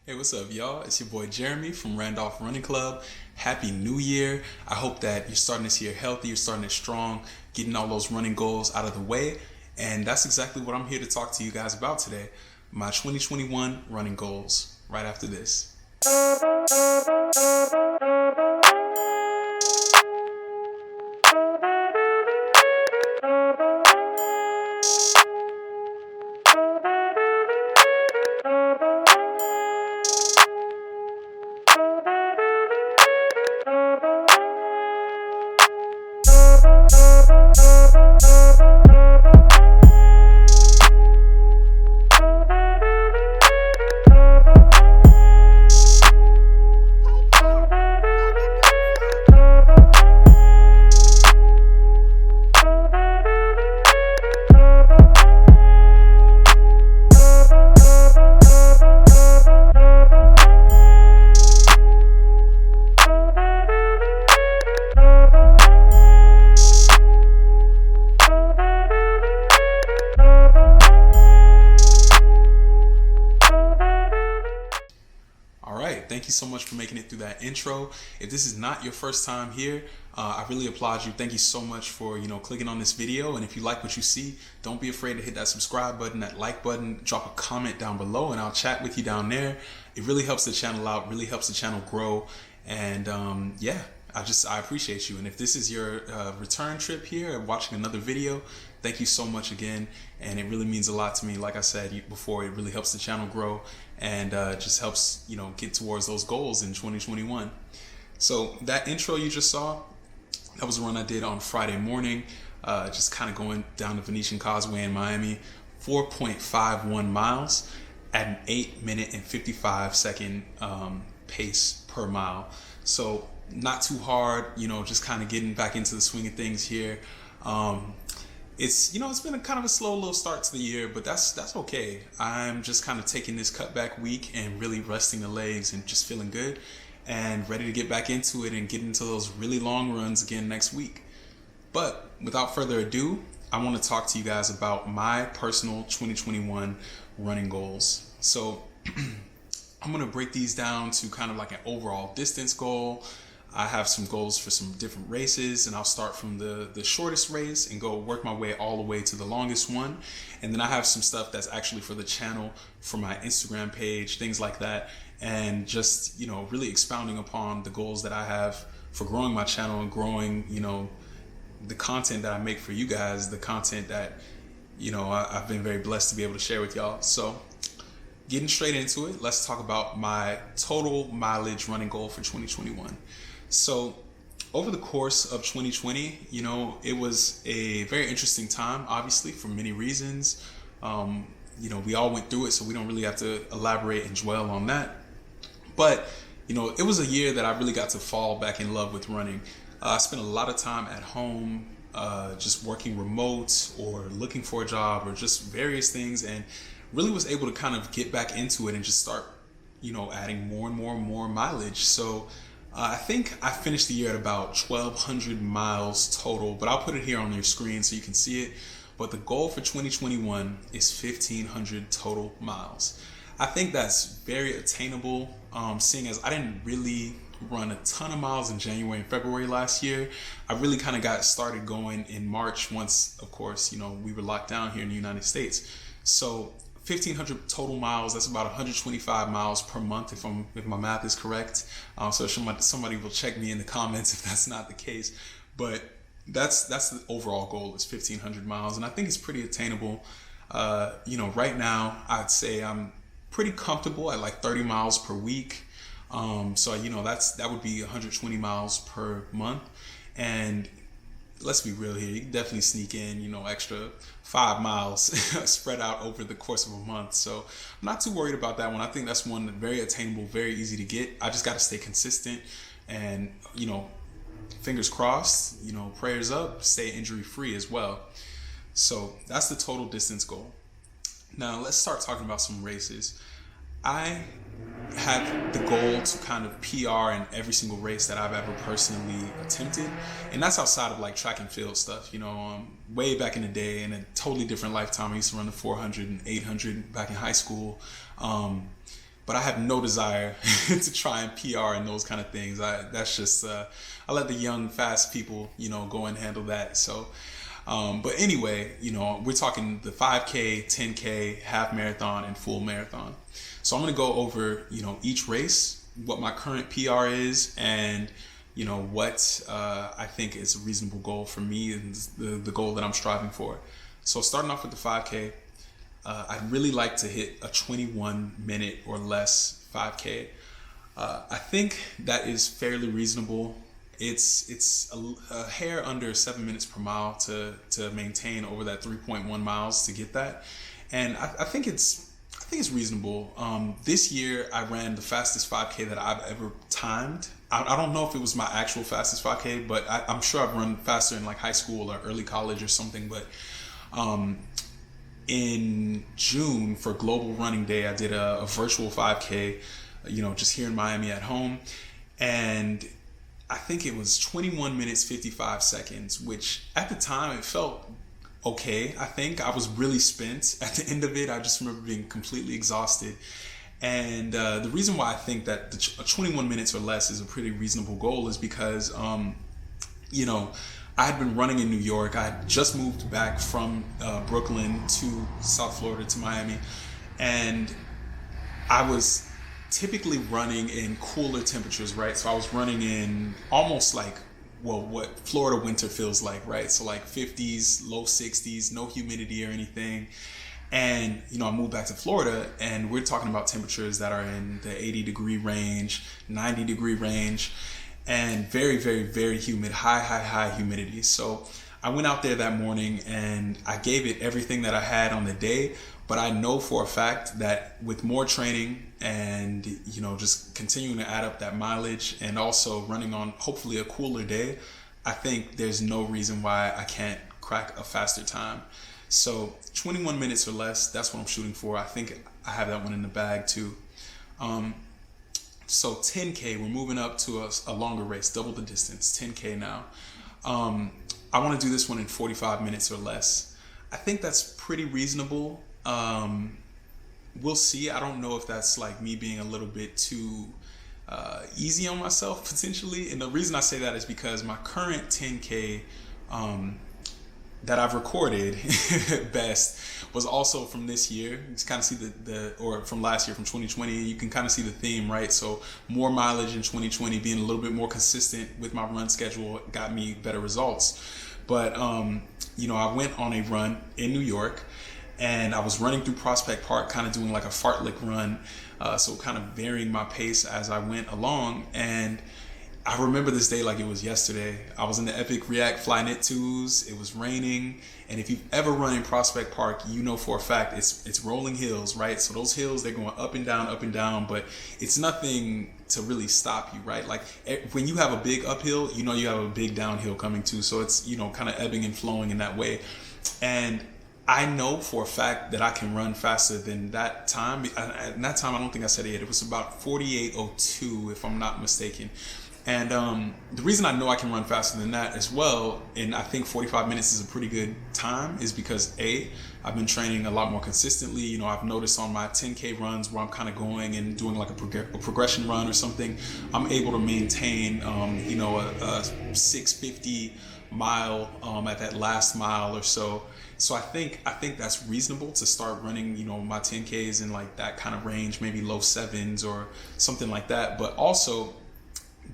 Hey, what's up, y'all? It's your boy Jeremy from Randolph Running Club. Happy New Year. I hope that you're starting this year healthy, you're starting it strong, getting all those running goals out of the way. And that's exactly what I'm here to talk to you guys about today. My 2021 running goals, right after this. Thank you so much for making it through that intro. If this is not your first time here, I really applaud you. Thank you so much for clicking on this video. And if you like what you see, don't be afraid to hit that subscribe button, that like button, drop a comment down below, and I'll chat with you down there. It really helps the channel out, really helps the channel grow. And yeah, I appreciate you. And if this is your return trip here and watching another video, thank you so much again. And it really means a lot to me. Like I said before, it really helps the channel grow and just helps, get towards those goals in 2021. So that intro you just saw, that was a run I did on Friday morning, just kind of going down the Venetian Causeway in Miami, 4.51 miles at an 8-minute and 55-second pace per mile. So not too hard, just kind of getting back into the swing of things here. It's been a kind of a slow little start to the year, but that's okay. I'm just kind of taking this cutback week and really resting the legs and just feeling good and ready to get back into it and get into those really long runs again next week. But without further ado, I want to talk to you guys about my personal 2021 running goals. So I'm going to break these down to kind of like an overall distance goal. I have some goals for some different races, and I'll start from the shortest race and go work my way all the way to the longest one. And then I have some stuff that's actually for the channel, for my Instagram page, things like that. And just, really expounding upon the goals that I have for growing my channel and growing, the content that I make for you guys, the content that, I've been very blessed to be able to share with y'all. So getting straight into it, let's talk about my total mileage running goal for 2021. So over the course of 2020, it was a very interesting time, obviously, for many reasons. We all went through it, so we don't really have to elaborate and dwell on that. But, it was a year that I really got to fall back in love with running. I spent a lot of time at home, just working remote or looking for a job or just various things, and really was able to kind of get back into it and just start, adding more and more mileage. So I think I finished the year at about 1,200 miles total, but I'll put it here on your screen so you can see it. But the goal for 2021 is 1,500 total miles. I think that's very attainable, seeing as I didn't really run a ton of miles in January and February last year. I really kind of got started going in March once, of course, we were locked down here in the United States. So 1,500 total miles, that's about 125 miles per month if my math is correct. So somebody will check me in the comments if that's not the case. But that's the overall goal, is 1,500 miles, and I think it's pretty attainable. Right now I'd say I'm pretty comfortable at like 30 miles per week. So that would be 120 miles per month. And let's be real here, you can definitely sneak in, extra 5 miles spread out over the course of a month. So I'm not too worried about that one. I think that's one very attainable, very easy to get. I just got to stay consistent and, fingers crossed, prayers up, stay injury free as well. So that's the total distance goal. Now let's start talking about some races. I have the goal to kind of PR in every single race that I've ever personally attempted, and that's outside of like track and field stuff. Way back in the day, in a totally different lifetime, I used to run the 400 and 800 back in high school. but I have no desire to try and PR and those kind of things. That's just I let the young, fast people, go and handle that. So, but anyway, we're talking the 5K, 10K, half marathon, and full marathon. So I'm going to go over, each race, what my current PR is, and what I think is a reasonable goal for me and the goal that I'm striving for. So starting off with the 5K, I'd really like to hit a 21 minute or less 5K. I think that is fairly reasonable. It's a hair under 7 minutes per mile to maintain over that 3.1 miles to get that, and I think it's reasonable. This year I ran the fastest 5K that I've ever timed. I don't know if it was my actual fastest 5K, but I'm sure I've run faster in like high school or early college or something. But in June for Global Running Day, I did a virtual 5K, just here in Miami at home, and I think it was 21 minutes 55 seconds, which at the time it felt okay. I think I was really spent at the end of it. I just remember being completely exhausted. And the reason why I think that 21 minutes or less is a pretty reasonable goal is because, I had been running in New York. I had just moved back from Brooklyn to South Florida to Miami. And I was typically running in cooler temperatures, right? So I was running in almost like, what Florida winter feels like, right? So like 50s, low 60s, no humidity or anything. And, I moved back to Florida, and we're talking about temperatures that are in the 80-degree range, 90-degree range, and very, very, very humid, high humidity. So I went out there that morning and I gave it everything that I had on the day. But I know for a fact that with more training and, just continuing to add up that mileage and also running on hopefully a cooler day, I think there's no reason why I can't crack a faster time. So 21 minutes or less, that's what I'm shooting for. I think I have that one in the bag too. So 10K, we're moving up to a longer race, double the distance, 10K now. I want to do this one in 45 minutes or less. I think that's pretty reasonable. We'll see. I don't know if that's like me being a little bit too easy on myself potentially. And the reason I say that is because my current 10K that I've recorded best was also from this year. You can kind of see or from last year, from 2020, you can kind of see the theme, right? So more mileage in 2020, being a little bit more consistent with my run schedule got me better results. But, I went on a run in New York, and I was running through Prospect Park, kind of doing like a fartlek run. So kind of varying my pace as I went along. And I remember this day like it was yesterday. I was in the Epic React Flyknit 2s. It was raining. And if you've ever run in Prospect Park, you know for a fact it's rolling hills, right? So those hills, they're going up and down, but it's nothing to really stop you, right? Like when you have a big uphill, you have a big downhill coming too. So it's, kind of ebbing and flowing in that way. And I know for a fact that I can run faster than that time. At that time, I don't think I said it yet. It was about 48:02, if I'm not mistaken. And the reason I know I can run faster than that as well, and I think 45 minutes is a pretty good time, is because I've been training a lot more consistently. I've noticed on my 10K runs where I'm kind of going and doing like a progression run or something, I'm able to maintain, a 650 mile at that last mile or so. So I think that's reasonable to start running, my 10Ks in like that kind of range, maybe low 7s or something like that. But also,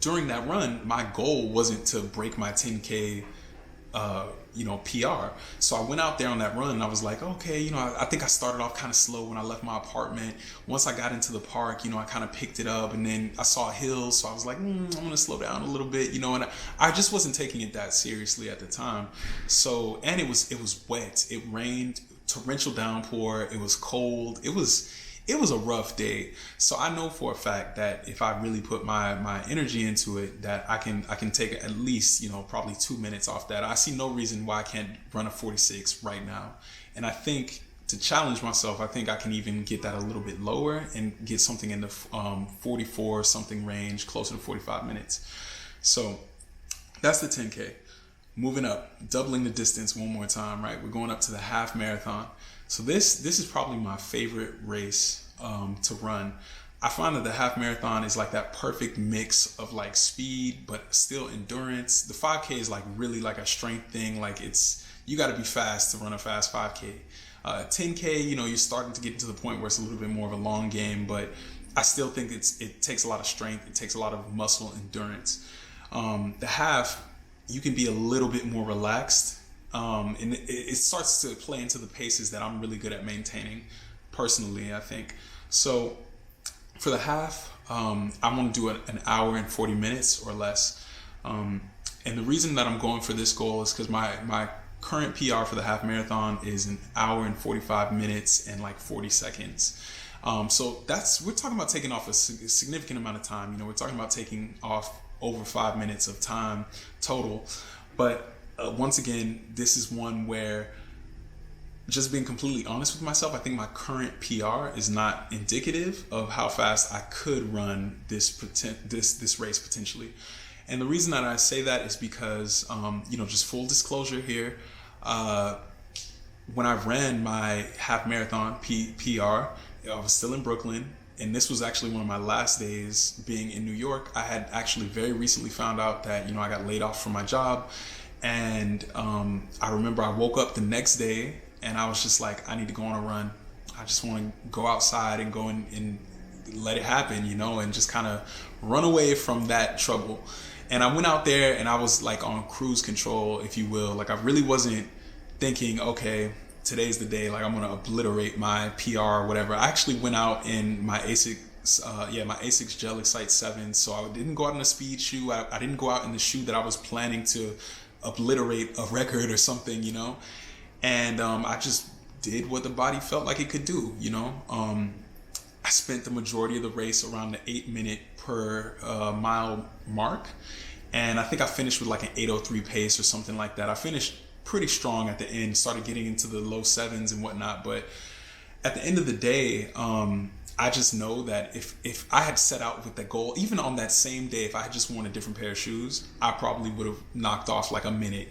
during that run, my goal wasn't to break my 10K, PR. So I went out there on that run and I was like, okay, I think I started off kind of slow when I left my apartment. Once I got into the park, I kind of picked it up, and then I saw a hill. So I was like, I'm going to slow down a little bit, and I just wasn't taking it that seriously at the time. So, and it was wet. It rained, torrential downpour. It was cold. It was a rough day. So I know for a fact that if I really put my energy into it, that I can take at least, probably 2 minutes off that. I see no reason why I can't run a 46 right now. And I think to challenge myself, I think I can even get that a little bit lower and get something in the 44 something range, closer to 45 minutes. So that's the 10K. Moving up, doubling the distance one more time, right? We're going up to the half marathon. So this is probably my favorite race to run. I find that the half marathon is like that perfect mix of like speed, but still endurance. The 5K is like really like a strength thing. Like you got to be fast to run a fast 5K. 10K, you're starting to get to the point where it's a little bit more of a long game, but I still think it takes a lot of strength. It takes a lot of muscle endurance. The half, you can be a little bit more relaxed. And it starts to play into the paces that I'm really good at maintaining personally, I think. So for the half, I want to do an hour and 40 minutes or less. And the reason that I'm going for this goal is because my current PR for the half marathon is an hour and 45 minutes and like 40 seconds. So we're talking about taking off a significant amount of time. We're talking about taking off over 5 minutes of time total. But once again, this is one where, just being completely honest with myself, I think my current PR is not indicative of how fast I could run this race potentially. And the reason that I say that is because, just full disclosure here, when I ran my half marathon PR, I was still in Brooklyn, and this was actually one of my last days being in New York. I had actually very recently found out that, I got laid off from my job. And I remember I woke up the next day and I was just like, I need to go on a run. I just want to go outside and go and let it happen, and just kind of run away from that trouble. And I went out there and I was like on cruise control, if you will. Like I really wasn't thinking, okay, today's the day, like I'm going to obliterate my PR or whatever. I actually went out in my ASICS, my ASICS Gel Excite 7. So I didn't go out in a speed shoe. I didn't go out in the shoe that I was planning to obliterate a record or something, and I just did what the body felt like it could do. I spent the majority of the race around the 8-minute per mile mark, and I think I finished with like an 8:03 pace or something like that. I finished pretty strong at the end, started getting into the low 7s and whatnot, but at the end of the day, I just know that if I had set out with the goal, even on that same day, if I had just worn a different pair of shoes, I probably would have knocked off like a minute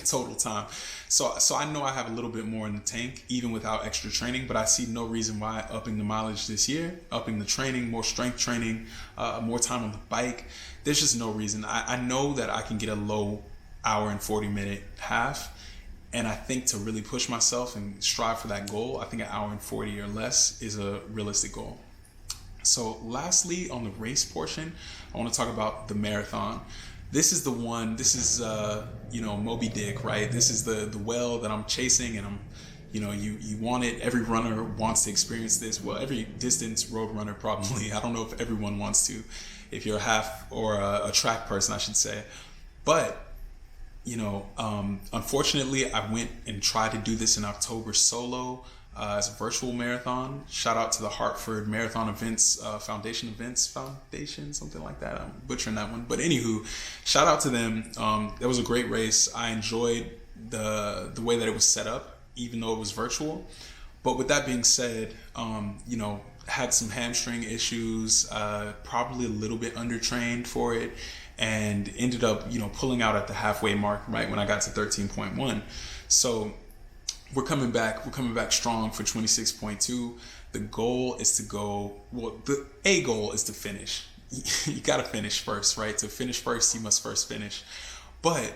total time. So I know I have a little bit more in the tank, even without extra training, but I see no reason why upping the mileage this year, upping the training, more strength training, more time on the bike. There's just no reason. I know that I can get a low hour and 40 minute half. And I think to really push myself and strive for that goal, I think an hour and 40 or less is a realistic goal. So lastly, on the race portion, I want to talk about the marathon. This is the one, this is, Moby Dick, right? This is the whale that I'm chasing, and I'm, you want it. Every runner wants to experience this. Well, every distance road runner probably. I don't know if everyone wants to, if you're a half or a track person, I should say. But unfortunately, I went and tried to do this in October solo as a virtual marathon. Shout out to the Hartford Marathon Events Foundation, something like that. I'm butchering that one. But anywho, shout out to them. It was a great race. I enjoyed the way that it was set up, even though it was virtual. But with that being said, had some hamstring issues, probably a little bit undertrained for it, and ended up, pulling out at the halfway mark, right when I got to 13.1. So we're coming back strong for 26.2. The goal is to goal is to finish. You got to finish first, right? To finish first, you must first finish. But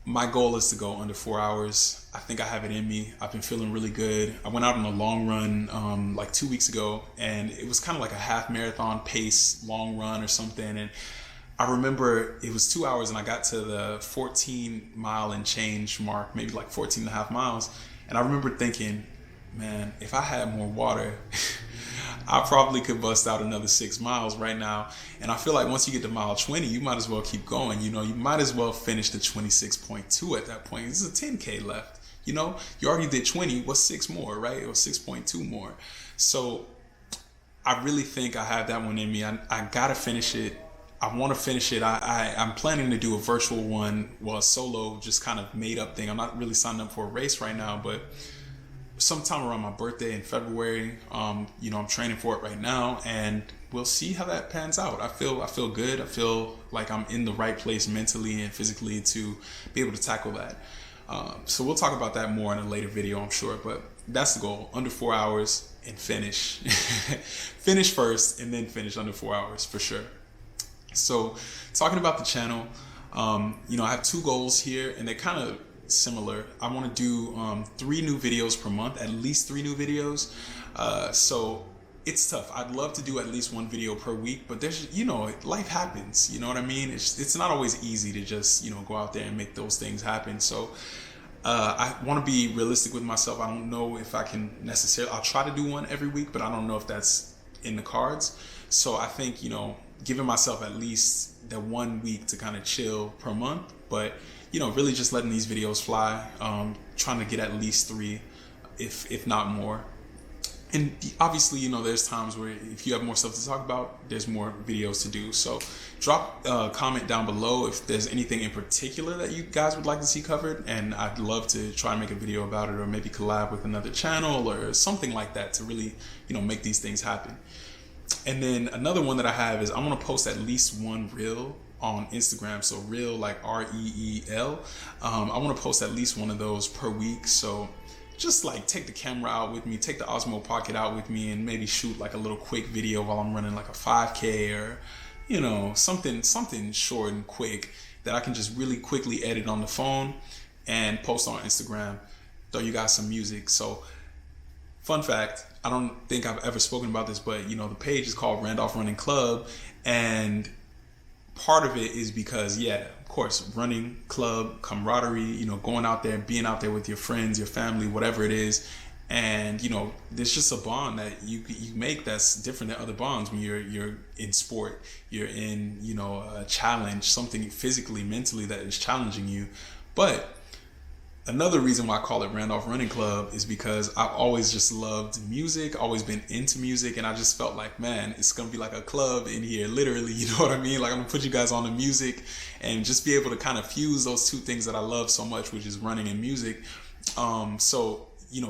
my goal is to go under 4 hours. I think I have it in me. I've been feeling really good. I went out on a long run like 2 weeks ago, and it was kind of like a half marathon pace long run or something. And I remember it was 2 hours and I got to the 14 mile and change mark, maybe like 14 and a half miles. And I remember thinking, man, if I had more water, I probably could bust out another 6 miles right now. And I feel like once you get to mile 20, you might as well keep going. You might as well finish the 26.2 at that point. This is a 10K left. You already did 20. What's 6 more, right? Or 6.2 more. So I really think I have that one in me. I got to finish it. I want to finish it. I'm planning to do a virtual one, a solo, just kind of made up thing. I'm not really signed up for a race right now, but sometime around my birthday in February, I'm training for it right now, and we'll see how that pans out. I feel good. I feel like I'm in the right place mentally and physically to be able to tackle that. So we'll talk about that more in a later video, I'm sure, but that's the goal. Under 4 hours, and finish. Finish first and then finish under 4 hours for sure. So talking about the channel, I have 2 goals here, and they're kind of similar. I want to do 3 new videos per month, at least 3 new videos. So it's tough. I'd love to do at least 1 video per week, but there's, life happens. You know what I mean? It's not always easy to just, go out there and make those things happen. So I want to be realistic with myself. I don't know if I can necessarily, I'll try to do 1 every week, but I don't know if that's in the cards. So I think, giving myself at least that 1 week to kind of chill per month, but really just letting these videos fly, trying to get at least 3, if not more. And obviously, there's times where if you have more stuff to talk about, there's more videos to do. So drop a comment down below if there's anything in particular that you guys would like to see covered. And I'd love to try and make a video about it, or maybe collab with another channel or something like that to really, make these things happen. And then another one that I have is I want to post at least 1 reel on Instagram. So reel, like REEL. I want to post at least 1 of those per week. So just like take the camera out with me, take the Osmo Pocket out with me, and maybe shoot like a little quick video while I'm running like a 5K, or something short and quick that I can just really quickly edit on the phone and post on Instagram, throw you guys some music. So fun fact, I don't think I've ever spoken about this, but the page is called Randolph Running Club, and part of it is because, of course, running club, camaraderie, going out there, being out there with your friends, your family, whatever it is. And, there's just a bond that you make that's different than other bonds when you're in sport, you're in, a challenge, something physically, mentally that is challenging you. But another reason why I call it Randolph Running Club is because I've always just loved music, always been into music, and I just felt like, man, it's gonna be like a club in here, literally, you know what I mean? Like, I'm gonna put you guys on the music and just be able to kind of fuse those 2 things that I love so much, which is running and music. So,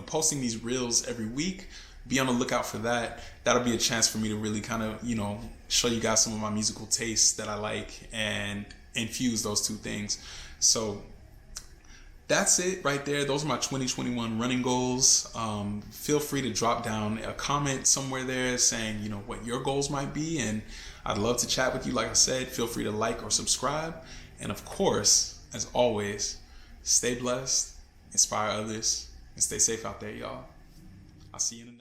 posting these reels every week, be on the lookout for that. That'll be a chance for me to really kind of, show you guys some of my musical tastes that I like and infuse those 2 things. So that's it right there. Those are my 2021 running goals. Feel free to drop down a comment somewhere there saying, what your goals might be. And I'd love to chat with you. Like I said, feel free to like or subscribe. And of course, as always, stay blessed, inspire others, and stay safe out there, y'all. I'll see you in the next.